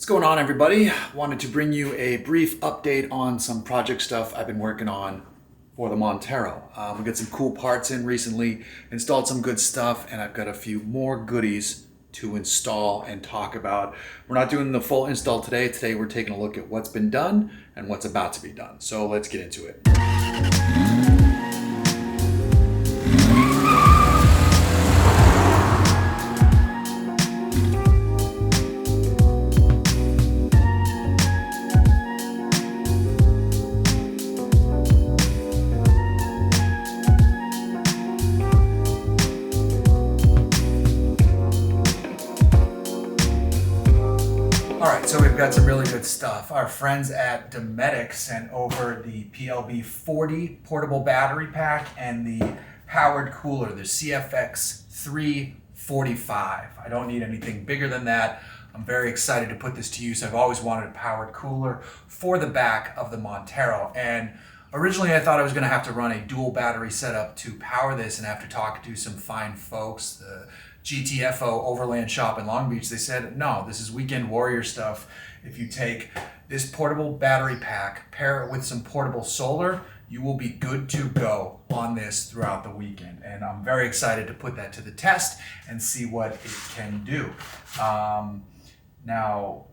What's going on, everybody? Wanted to bring you a brief update on some project stuff I've been working on for the Montero. We got some cool parts in recently, installed some good stuff, and I've got a few more goodies to install and talk about. We're not doing the full install today. Today we're taking a look at what's been done and what's about to be done. So let's get into it. Alright, so we've got some really good stuff. Our friends at Dometic sent over the PLB40 portable battery pack and the powered cooler, the CFX 345. I don't need anything bigger than that. I'm very excited to put this to use. I've always wanted a powered cooler for the back of the Montero, and originally I thought I was going to have to run a dual battery setup to power this, and after talking to some fine folks, the GTFO Overland shop in Long Beach, they said, no, this is weekend warrior stuff. If you take this portable battery pack, pair it with some portable solar, you will be good to go on this throughout the weekend. And I'm very excited to put that to the test and see what it can do. Now,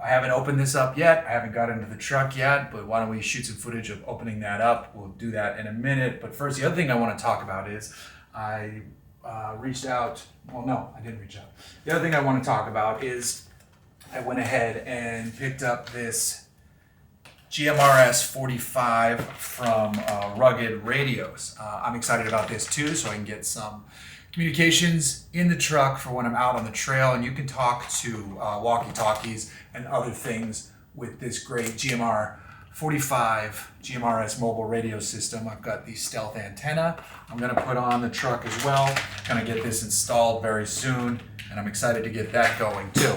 I haven't opened this up yet. I haven't got into the truck yet, but why don't we shoot some footage of opening that up? We'll do that in a minute. But first, the other thing I want to talk about is I reached out. Well, no, I didn't reach out. The other thing I want to talk about is I went ahead and picked up this GMRS 45 from Rugged Radios. I'm excited about this too, so I can get some communications in the truck for when I'm out on the trail, and you can talk to walkie-talkies and other things with this great GMR 45 GMRS mobile radio system. I've got the stealth antenna I'm going to put on the truck as well. Going to get this installed very soon, and I'm excited to get that going too.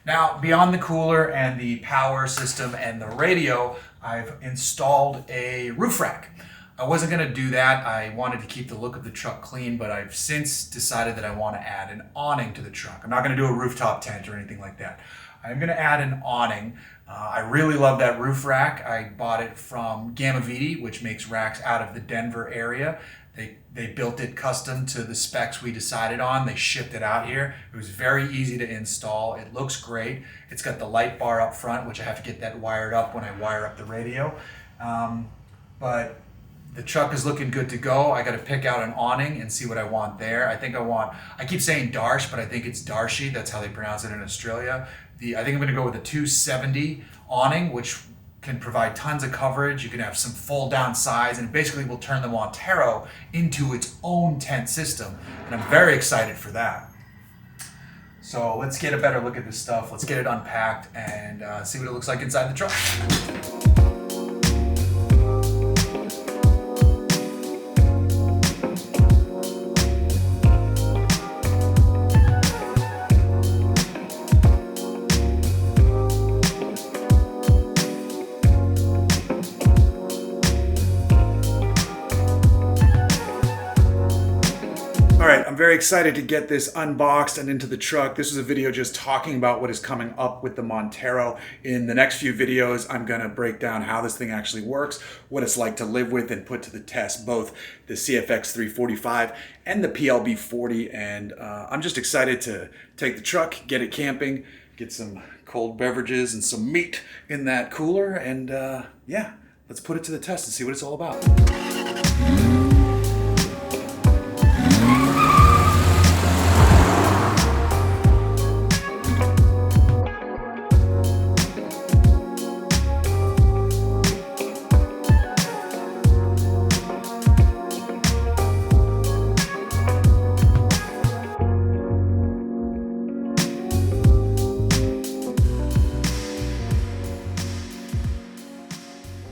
Now, beyond the cooler and the power system and the radio, I've installed a roof rack. I wasn't going to do that. I wanted to keep the look of the truck clean, but I've since decided that I want to add an awning to the truck. I'm not going to do a rooftop tent or anything like that. I'm going to add an awning. I really love that roof rack. I bought it from Gamiviti, which makes racks out of the Denver area. They built it custom to the specs we decided on. They shipped it out here. It was very easy to install. It looks great. It's got the light bar up front, which I have to get that wired up when I wire up the radio. But the truck is looking good to go. I got to pick out an awning and see what I want there. I keep saying Darsh, but I think it's Darshi. That's how they pronounce it in Australia. I think I'm going to go with a 270 awning, which can provide tons of coverage. You can have some fold down sides, and it basically will turn the Montero into its own tent system. And I'm very excited for that. So let's get a better look at this stuff. Let's get it unpacked and see what it looks like inside the truck. I'm very excited to get this unboxed and into the truck. This is a video just talking about what is coming up with the Montero. In the next few videos, I'm gonna break down how this thing actually works, what it's like to live with and put to the test, both the CFX 345 and the PLB40. And I'm just excited to take the truck, get it camping, get some cold beverages and some meat in that cooler. And yeah, let's put it to the test and see what it's all about.